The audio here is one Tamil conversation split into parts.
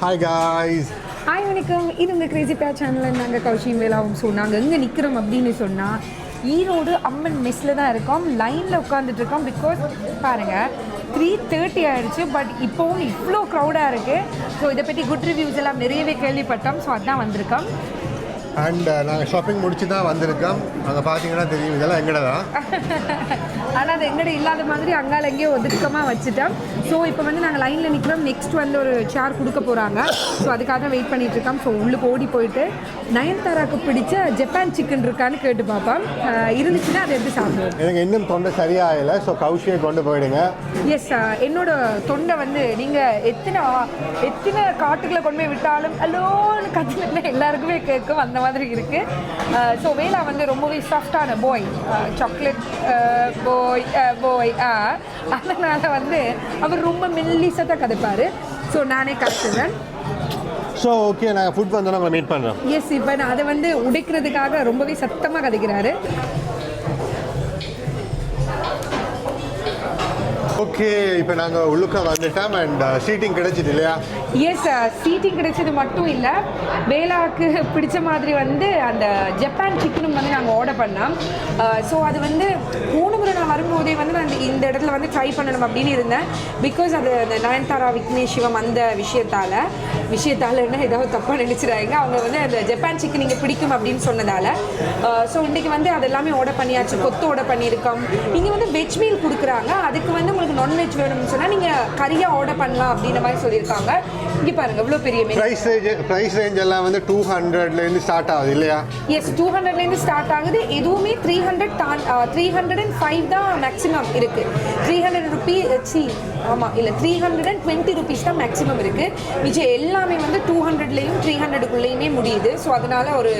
Hi guys. ஹாய் வணக்கம். இது உங்கள் கிரேசி பேர் சேனலில் நாங்கள் கௌஷியும் வேலாவும். ஸோ நாங்கள் எங்கே நிற்கிறோம் அப்படின்னு சொன்னால் ஈரோடு அம்மன் மெஸ்ஸில் தான் இருக்கோம். லைனில் உட்காந்துட்டு இருக்கோம். பிகாஸ் பாருங்கள் 3:30 ஆகிடுச்சு. பட் இப்போவும் இவ்வளோ க்ரௌடாக இருக்குது. ஸோ இதை பற்றி குட் ரிவ்யூஸ் எல்லாம் நிறையவே கேள்விப்பட்டோம். ஸோ அதுதான் வந்திருக்கோம். அண்ட் நாங்கள் ஷாப்பிங் முடிச்சு தான் வந்திருக்கோம். அங்கே பார்த்தீங்கன்னா தெரியும் இதெல்லாம் எங்கட தான். ஆனால் அது எங்கட இல்லாத மாதிரி அங்கால எங்கேயோ ஒதுக்கமாக வச்சுட்டோம். ஸோ இப்போ வந்து நாங்கள் லைனில் நிற்கிறோம். நெக்ஸ்ட் வந்து ஒரு சேர் கொடுக்க போகிறாங்க. ஸோ அதுக்காக தான் வெயிட் பண்ணிட்டு இருக்கோம். ஸோ உள்ளுக்கு ஓடி போயிட்டு நயன்தாராக்கு பிடிச்ச ஜப்பான் சிக்கன் இருக்கான்னு கேட்டு பார்ப்போம். இருந்துச்சுன்னா அதை எடுத்து சாப்பிடுவோம். எனக்கு இன்னும் தொண்டை சரியாகலை. ஸோ கௌஷியை கொண்டு போயிடுங்க. எஸ், என்னோட தொண்டை வந்து நீங்கள் எத்தனை காட்டுக்குள்ளே கொண்டு போய் விட்டாலும் அலோன்னு கற்றுனா எல்லாருக்குமே கேட்கும். அந்த மாதிரி இருக்குது. ஸோ வேலா வந்து ரொம்பவே சாஃப்டான பாய், சாக்லேட் பாய். அதனால் வந்து அவர் ரொம்ப மெல்லிசாக தான் கதைப்பார். ஸோ நானே கற்றுவேன். ஸோ ஓகே, நாங்கள் ஃபுட் வந்தோம் உங்களை மீட் பண்ணுறோம். எஸ், இப்போ நான் அதை வந்து உடைக்கிறதுக்காக ரொம்பவே சத்தமாக கதைக்கிறாரு. ஓகே, இப்போ நாங்கள் உள்ளுக்க வந்துட்டோம். அண்ட் சீட்டிங் கிடைச்சிது இல்லையா? எஸ், சீட்டிங் கிடைச்சது மட்டும் இல்லை, வேலாவுக்கு பிடிச்ச மாதிரி வந்து அந்த ஜப்பான் சிக்கனும் வந்து நாங்கள் ஆர்டர் பண்ணோம். ஸோ அது வந்து போன முறை நான் வரும்போதே வந்து நான் இந்த இடத்துல வந்து ட்ரை பண்ணணும் அப்படின்னு இருந்தேன். பிகாஸ் அது அந்த நயன்தாரா விக்னேஷ் சிவம் அந்த விஷயத்தால் என்ன ஏதாவது தப்பாக நினச்சிடாங்க. அவங்க வந்து அந்த ஜப்பான் சிக்கன் இங்கே பிடிக்கும் அப்படின்னு சொன்னதால் ஸோ இன்றைக்கி வந்து அது எல்லாமே ஆர்டர் பண்ணியாச்சு. கொத்து ஆர்டர் பண்ணியிருக்கோம். இங்கே வந்து வெஜ் மீல் கொடுக்குறாங்க. அதுக்கு வந்து உங்களுக்கு நான்வெஜ் வேணும்னு சொன்னால் நீங்கள் கறியாக ஆர்டர் பண்ணலாம் அப்படின்ற மாதிரி சொல்லியிருக்காங்க. இங்கே பாருங்கள் எவ்வளோ பெரிய மீன். ப்ரைஸ் ரேஞ்ச் எல்லாம் வந்து 200லேருந்து ஸ்டார்ட் ஆகுது இல்லையா? எஸ், 200லேருந்து ஸ்டார்ட் ஆகுது. எதுவுமே 305 தான் மேக்ஸிமம் இருக்குது. 300 ருபீஸ் ஆமாம், இல்லை 320 ருபீஸ் தான் மேக்ஸிமம் இருக்குது. மிச்சம் எல்லாமே வந்து 200லேயும் 300க்குள்ளேயுமே முடியுது. ஸோ அதனால் ஒரு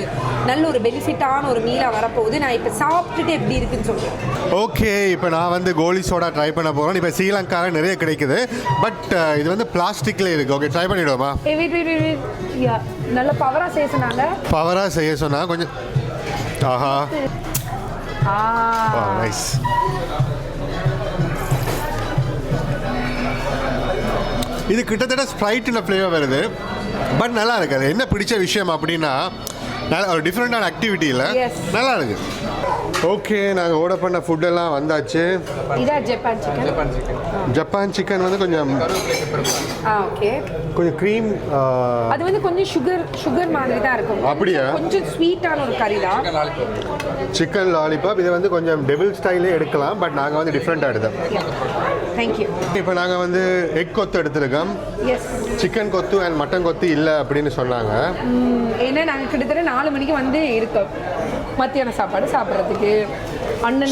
நல்ல ஒரு பெனிஃபிட்டான ஒரு மீலாக வரப்போகுது. நான் இப்போ சாப்பிட்டுட்டு எப்படி இருக்குன்னு சொல்கிறேன். ஓகே, இப்போ நான் வந்து கோலி சோடா ட்ரை பண்ண போகிறோம். இப்போ ஸ்ரீலங்காவில் நிறைய கிடைக்குது. பட் இது வந்து பிளாஸ்டிக்கில் இருக்குது. ஓகே, ட்ரை பண்ணிவிடுவோமா? நல்ல பவராக செய்ய சொன்னாங்க. பவராக செய்ய சொன்னால் கொஞ்சம் ஆஹா நைஸ். இது கிட்டத்தட்ட ஸ்ப்ரைட்டில் ஃப்ளேவர் வருது. பட் நல்லா இருக்கு. அது என்ன பிடிச்ச விஷயம் அப்படின்னா நல்ல ஒரு டிஃப்ரெண்டான ஆக்டிவிட்டி இல்லை, நல்லா இருக்கு. ஓகே, நாங்கள் ஆர்டர் பண்ண ஃபுட்டெல்லாம் வந்தாச்சு. ஜப்பான் சிக்கன் வந்து கொஞ்சம் கொஞ்சம் க்ரீம், அது வந்து கொஞ்சம் சுகர் மாதிரி தான் இருக்கும். அப்படியா? கொஞ்சம் ஸ்வீட்டான ஒரு கறி தான். Chicken lollipop. இதை வந்து கொஞ்சம் டெபிள் ஸ்டைலே எடுக்கலாம். பட் நாங்கள் வந்து டிஃப்ரெண்ட்டாக எடுத்தோம். தேங்க்யூ. இப்போ நாங்கள் வந்து எக் கொத்து எடுத்துருக்கோம். சிக்கன் கொத்து அண்ட் மட்டன் கொத்து இல்லை அப்படின்னு சொன்னாங்க. ஏன்னா நாங்கள் கிட்டத்தட்ட 4 மணிக்கு வந்து இருக்கோம் மத்தியான சாப்பாடு சாப்பிட்றதுக்கு.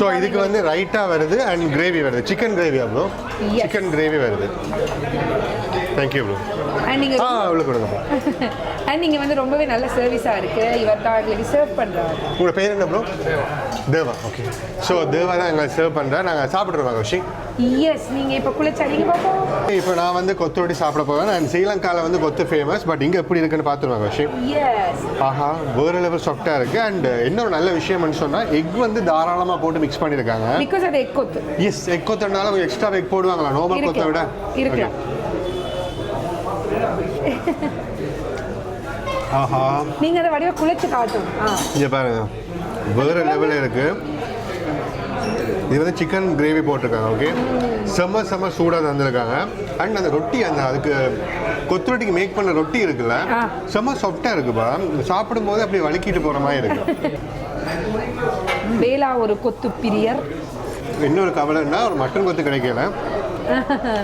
ஸோ இதுக்கு வந்து ரைட்டாக வருது அண்ட் கிரேவி வருது. Chicken gravy bro. Chicken gravy வருது. Thank you bro. அண்ட் நீங்கள் அவ்வளோ கொடுங்க. அண்ட் நீங்கள் வந்து ரொம்பவே நல்ல சர்வீஸாக இருக்குது. இவர் தான் எங்களுக்கு சர்வ் பண்ணுறாரு. உங்களோட பேர் என்ன ப்ரோ? தேவா. ஓகே, ஸோ தேவா தான் எங்களை சர்வ் பண்ணுறேன். நாங்கள் சாப்பிட்ருவோம் கௌஷிக். எஸ், நீங்கள் இப்போ குளிச்சடிங்க பார்ப்போம். இப்போ நான் வந்து கொத்தோடி சாப்பிட போவேன். அண்ட் ஸ்ரீலங்காவில் வந்து கொத்து ஃபேமஸ். பட் இங்கே எப்படி இருக்குன்னு பார்த்துருவாங்க கௌஷிக். எஸ், ஆஹா, வேறு லெவல் சாஃப்டாக இருக்குது. அண்ட் இன்னொரு நல்ல விஷயம்னு சொன்னால் எக் வந்து தாராளமாக போட்டு மிக்ஸ் பண்ணியிருக்காங்க. பிகாஸ் அது எக் கொத்து. எஸ், எக் கொத்துனால கொஞ்சம் எக்ஸ்ட்ரா எக் போடுவாங்களா நார்மல் கொத்தை விட? இருக்கு. ஆஹா, நீங்கள் அதை வடிவ குளிச்சு காட்டும். இங்கே பாருங்க, வேறு லெவலில் இருக்குது. இது வந்து சிக்கன் கிரேவி போட்டிருக்காங்க. ஓகே, செம்ம சூடாக தந்துருக்காங்க. அண்ட் அந்த ரொட்டி, அந்த அதுக்கு கொத்து ரொட்டிக்கு மேக் பண்ண ரொட்டி இருக்குல்ல, செம்ம சாஃப்டாக இருக்குப்பா. சாப்பிடும்போது அப்படி வலிக்கிட்டு போகிற மாதிரி இருக்கு. வேலா ஒரு கொத்து பிரியர். இன்னொரு கவலைன்னா ஒரு மட்டன் கொத்து கிடைக்கல.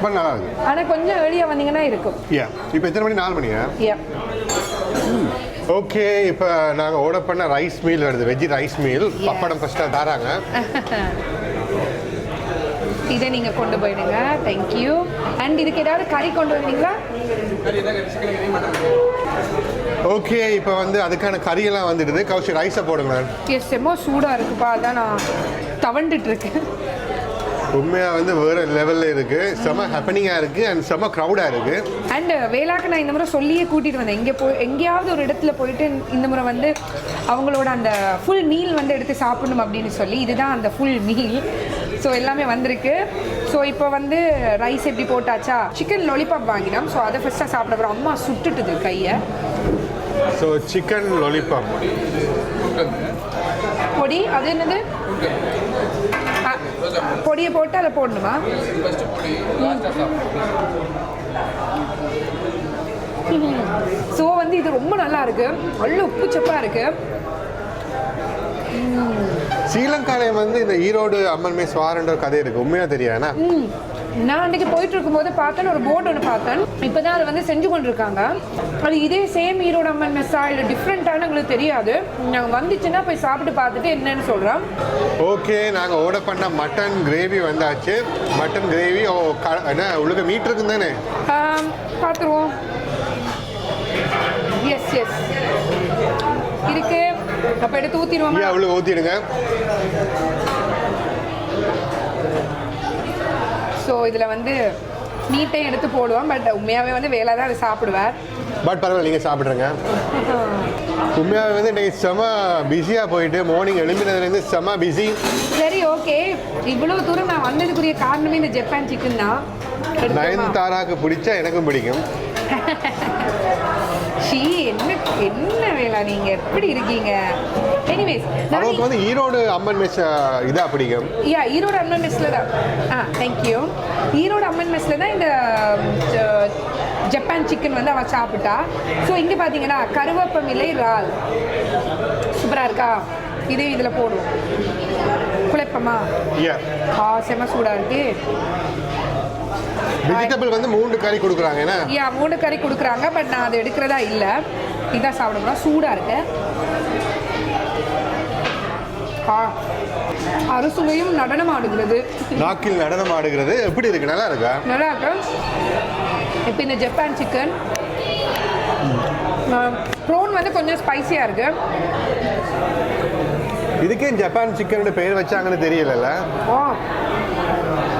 பட் நல்லா இருக்கு. ஆனால் கொஞ்சம் வெளியே வந்தீங்கன்னா இருக்கும். இப்போ எத்தனை மணி? 4 மணியா? ஓகே, இப்போ நாங்கள் ஆர்டர் பண்ண ரைஸ் மீல் வருது. Veg rice meal. பப்படம் ஃபஸ்ட்டாக தராங்க. இதை நீங்கள் கொண்டு போயிடுங்க. தேங்க்யூ. அண்ட் இதுக்கு ஏதாவது கறி கொண்டு வருவீங்களா? ஓகே, இப்போ வந்து அதுக்கான கறியெல்லாம் வந்துடுது. கௌஷி ரைஸை போடுங்க. எஸ், செம்ம சூடாக இருக்குப்பா. அதான் நான் தவண்டுட்டு இருக்கேன். உண்மையாக வந்து வேறு லெவலில் இருக்குது. செம்ம ஹேப்பனிங்காக இருக்குது அண்ட் செம்ம க்ரௌடாக இருக்குது. அண்ட் வேலாக்கு நான் இந்த முறை சொல்லியே கூட்டிகிட்டு வந்தேன். எங்கேயாவது ஒரு இடத்துல போயிட்டு இந்த முறை வந்து அவங்களோட அந்த ஃபுல் மீல் வந்து எடுத்து சாப்பிடணும் அப்படின்னு சொல்லி. இதுதான் அந்த ஃபுல் மீல். ஸோ எல்லாமே வந்திருக்கு. ஸோ இப்போ வந்து ரைஸ் எப்படி போட்டாச்சா, சிக்கன் லாலிபாப் வாங்கினோம். ஸோ அதை ஃபஸ்ட்டாக சாப்பிட போகிறோம். அம்மா சுட்டுட்டுது கையை. ஸோ சிக்கன் லாலிபாப் பொடி அது என்னது, பொடியை போட்டு அதை போடணுமா? ஸோ வந்து இது ரொம்ப நல்லா இருக்கு, நல்ல உப்பு சப்பா இருக்கு. ஸ்ரீலங்காலே வந்து இந்த ஈரோடு அம்மன் மெஸ் வாரன்ற ஒரு கதை இருக்கு, உண்மையா தெரியாதுண்ணா? நான் அன்றைக்கி போயிட்டு இருக்கும்போது பார்த்தேன், ஒரு போர்டு ஒன்று பார்த்தேன். இப்போ தான் அதை வந்து செஞ்சு கொண்டு இருக்காங்க. அது இதே சேம் ஈரோடு அம்மன் மெஸ்ஸா இல்லை டிஃப்ரெண்ட்டானு எங்களுக்கு தெரியாது. நாங்கள் வந்துச்சுன்னா போய் சாப்பிட்டு பார்த்துட்டு என்னன்னு சொல்கிறோம். ஓகே, நாங்கள் ஆர்டர் பண்ண மட்டன் கிரேவி வந்தாச்சு. மட்டன் கிரேவி என்ன உள்ள மீட் இருக்குன்னு தானே பார்த்துருவோம். எஸ் எஸ் இருக்கு. அப்போ எடுத்து ஊற்றிடுவோம். அவ்வளோ ஊற்றிடுங்க. ஸோ இதில் வந்து மீட்டையும் எடுத்து போடுவோம். பட் உண்மையாகவே வந்து வேலை தான் அதை சாப்பிடுவார். பட் பரவாயில்ல, நீங்கள் சாப்பிட்ருங்க. உண்மையாகவே வந்து இன்றைக்கி செம பிஸியாக போயிட்டு மார்னிங் எழும்பினதுலேருந்து செம பிஸி. சரி ஓகே, இவ்வளோ தூரம் நான் வந்ததுக்குரிய காரணமே இந்த ஜப்பான் சிக்கன் தான். நயன்தாராக்கு பிடிச்சா எனக்கும் பிடிக்கும். ஷீ என்ன என்ன வேலை, நீங்கள் எப்படி இருக்கீங்க? எனிவேஸ் நமக்கு வந்து ஈரோடு அம்மன் மெஸ் இதாக பிடிக்கும். ஈரோடு அம்மன் மெஸ்ஸில் தான். தேங்க்யூ. ஈரோடு அம்மன் மெஸ்ஸில் தான் இந்த ஜப்பான் சிக்கன் வந்து அவள் சாப்பிட்டா. ஸோ இங்கே பார்த்தீங்கன்னா கருவேப்பம் இலை இறால் சூப்பராக இருக்கா. இதே இதில் போடுவோம். குழப்பமா? செம சூடாக இருக்கு. வெஜிடபிள் வந்து 3 கறி கொடுக்குறாங்க. ஏன்னா 3 கறி கொடுக்குறாங்க. பட் நான் அதை எடுக்கிறதா இல்லை. இதான் சாப்பிட போகிறோம். சூடாக இருக்கு. அறுசுவையும் நடனம் ஆடுகிறது. நாக்கில் நடனம் ஆடுகிறது. எப்படி இருக்கு? நல்லா இருக்கா? நல்லா இருக்கு. இப்போ இந்த ஜப்பான் சிக்கன் ப்ரோன் வந்து கொஞ்சம் ஸ்பைசியாக இருக்கு. இதுக்கே ஜப்பான் சிக்கன் பெயர் வச்சாங்கன்னு தெரியல.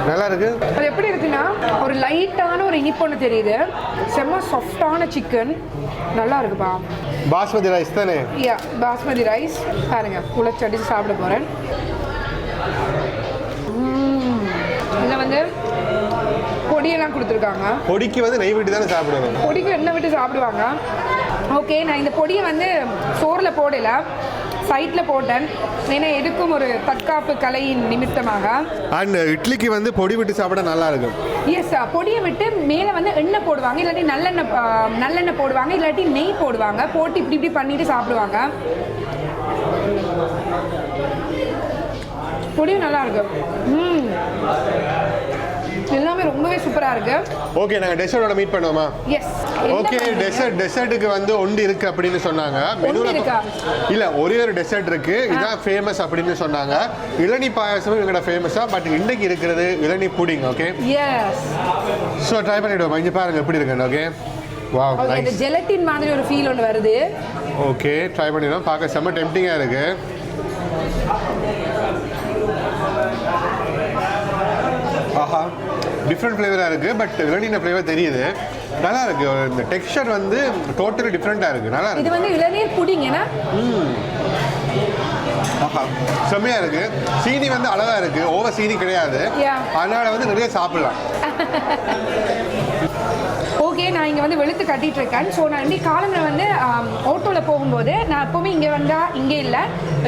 நல்லா இருக்கு. அது எப்படி இருக்குன்னா ஒரு லைட்டான ஒரு இனிப்பொன்று தெரியுது. செம்ம சாஃப்டான சிக்கன். நல்லா இருக்குப்பா. பாஸ்மதி ரைஸ் தானே? பாஸ்மதி ரைஸ் பாருங்க, உழைச்சடிச்சு சாப்பிட போகிறேன். இதில் வந்து பொடியெல்லாம் கொடுத்துருக்காங்க. பொடிக்கு வந்து நெய் விட்டு தானே சாப்பிடணும். பொடிக்கு எண்ணெய் விட்டு சாப்பிடுவாங்க. ஓகே, நான் இந்த பொடியை வந்து சோறில் போடல, சைட்டில் போட்டேன். ஏன்னா எதுக்கும் ஒரு தற்காப்பு கலையின் நிமித்தமாக. அண்ட் இட்லிக்கு வந்து பொடி விட்டு சாப்பிட நல்லா இருக்கும். எஸ், பொடியை விட்டு மேலே வந்து எண்ணெய் போடுவாங்க, இல்லாட்டி நல்லெண்ணெய் போடுவாங்க, இல்லாட்டி நெய் போடுவாங்க. போட்டு இப்படி இப்படி பண்ணிட்டு சாப்பிடுவாங்க. பொடியும் நல்லா இருக்கு. எல்லாமே ரொம்பவே சூப்பரா இருக்கு. ஓகே, நாங்க டெசர்ட்டோட மீட் பண்ணுவோமா? எஸ். ஓகே, டெசர்ட்டுக்கு வந்து ஒன்று இருக்கு அப்படின்னு சொன்னாங்க. மெனுல இல்ல ஒரே ஒரு டெசர்ட் இருக்கு, இதான் ஃபேமஸ் அப்படின்னு சொன்னாங்க. இளநீ பாயாசமும் எங்கட ஃபேமஸா. பட் இன்னைக்கு இருக்கிறது இளநீ pudding. Okay, yes. So try பண்ணிடுவோம். இங்க பாருங்க எப்படி இருக்குன்னு. Okay, wow, nice. இந்த ஜெலட்டின் மாதிரி ஒரு ஃபீல் ஒன்று வருது. ஓகே, ட்ரை பண்ணிடுவோம். பார்க்க செம்ம டெம்ப்டிங்கா இருக்கு. ஆஹா, டிஃப்ரெண்ட் ஃப்ளேவராக இருக்குது. பட் இளநீர் ஃப்ளேவர் தெரியுது. நல்லா இருக்குது. இந்த டெக்ஸ்சர் வந்து டோட்டலி டிஃப்ரெண்ட்டாக இருக்குது. நல்லா இருக்குது. இது வந்து இளநீர் புடிங்கன்னா ஆஹா, செம்மையாக இருக்குது. சீனி வந்து அழகாக இருக்குது. ஓவர் சீனி கிடையாது. அதனால் வந்து நிறைய சாப்பிடலாம். ஓகே, நான் இங்கே வந்து வெளுத்து கட்டிகிட்டு இருக்கேன். ஸோ நான் இன்னைக்கு காலங்களில் வந்து ஆட்டோவில் போகும்போது, நான் எப்போவுமே இங்கே வந்தால் இங்கே இல்லை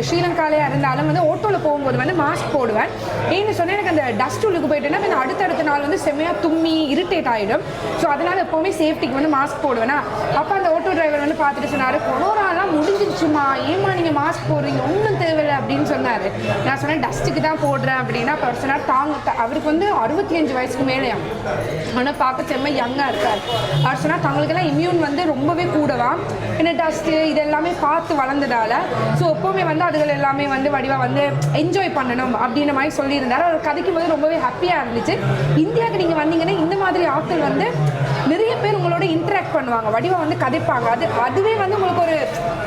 ஸ்ரீலங்காலையாக இருந்தாலும் வந்து ஆட்டோவில் போகும்போது வந்து மாஸ்க் போடுவேன். ஏன்னு சொன்னால் எனக்கு அந்த டஸ்ட் உள்ளுக்கு போயிட்டேன்னா இந்த அடுத்தடுத்த நாள் வந்து செம்மையாக தும்மி இரிட்டேட் ஆகிடும். ஸோ அதனால் எப்போவுமே சேஃப்டிக்கு வந்து மாஸ்க் போடுவேன்னா. அப்போ அந்த ஆட்டோ டிரைவர் வந்து பார்த்துட்டு சொன்னார், கொரோனாலாம் முடிஞ்சிருச்சுமா, ஏமா நீங்கள் மாஸ்க் போடுறீங்க, ஒன்றும் தேவையில்லை அப்படின்னு சொன்னார். நான் சொன்னேன் டஸ்ட்டுக்கு தான் போடுறேன் அப்படின்னா. பர்சனாக அவருக்கு வந்து 65 வயசுக்கு மேலே, ஆனால் பார்க்க செம்ம யங்காக இருக்கார். அவர் சொன்னால் தங்களுக்கெல்லாம் இம்யூன் வந்து ரொம்பவே கூடவா, ஏன்னா டஸ்ட்டு இதெல்லாமே பார்த்து வளர்ந்ததால். ஸோ எப்போவுமே வந்து அதுகள் எல்லாமே வந்து வடிவாக வந்து என்ஜாய் பண்ணணும் அப்படின்ற மாதிரி சொல்லியிருந்தார். அவர் கதைக்கும் போது ரொம்பவே ஹாப்பியாக இருந்துச்சு. இந்தியாவுக்கு நீங்கள் வந்தீங்கன்னா இந்த மாதிரி ஆட்கள் வந்து நிறைய பேர் உங்களோட இன்ட்ராக்ட் பண்ணுவாங்க, வடிவாக வந்து கதைப்பாங்க. அதுவே வந்து உங்களுக்கு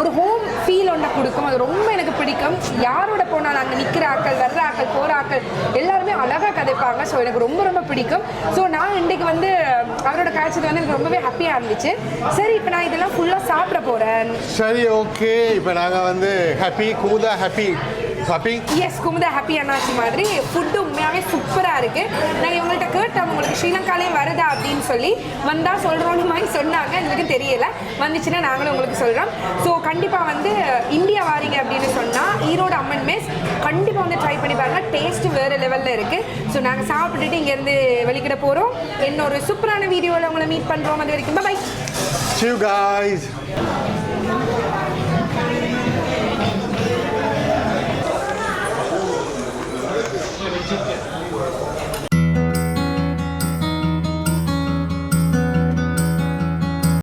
ஒரு ஹோம் ஃபீல் ஒன்று கொடுக்கும். அது ரொம்ப எனக்கு பிடிக்கும். யாரோட போனாலும் அங்கே நிற்கிற ஆக்கள், வர்ற ஆக்கள், போகிற ஆக்கள் எல்லாருமே அழகாக கதைப்பாங்க. ஸோ எனக்கு ரொம்ப ரொம்ப பிடிக்கும். ஸோ நான் இன்றைக்கு வந்து அவரோட காய்ச்சல் வந்து எனக்கு ரொம்பவே ஹாப்பியாக இருந்துச்சு. சரி, இப்போ நான் இதெல்லாம் ஃபுல்லாக சாப்பிட போகிறேன். சரி, ஓகே. இப்போ நாங்கள் வந்து ஹாப்பி, கூதா ஹாப்பி ஹாப்பி எஸ் குமுதா ஹாப்பி அண்ணாச்சி மாதிரி ஃபுட்டு உண்மையாகவே சூப்பராக இருக்குது. நாங்கள் இவங்கள்ட்ட கேட்டோம் உங்களுக்கு ஸ்ரீலங்காலேயும் வருதா அப்படின்னு சொல்லி, வந்தால் சொல்கிறோன்னு மாதிரி சொன்னாங்க. எங்களுக்கு தெரியலை, வந்துச்சுன்னா நாங்களும் உங்களுக்கு சொல்கிறோம். ஸோ கண்டிப்பாக வந்து இந்தியா வாரீங்க அப்படின்னு சொன்னால் ஈரோடு அம்மன் மெஸ் கண்டிப்பாக வந்து ட்ரை பண்ணி பாருங்கள். டேஸ்ட்டு வேறு லெவலில் இருக்குது. ஸோ நாங்கள் சாப்பிட்டுட்டு இங்கேருந்து வெளிக்கிட போகிறோம். இன்னொரு சூப்பரான வீடியோவில் உங்களை மீட் பண்ணுறோம். அது வரைக்கும் பை. See you guys.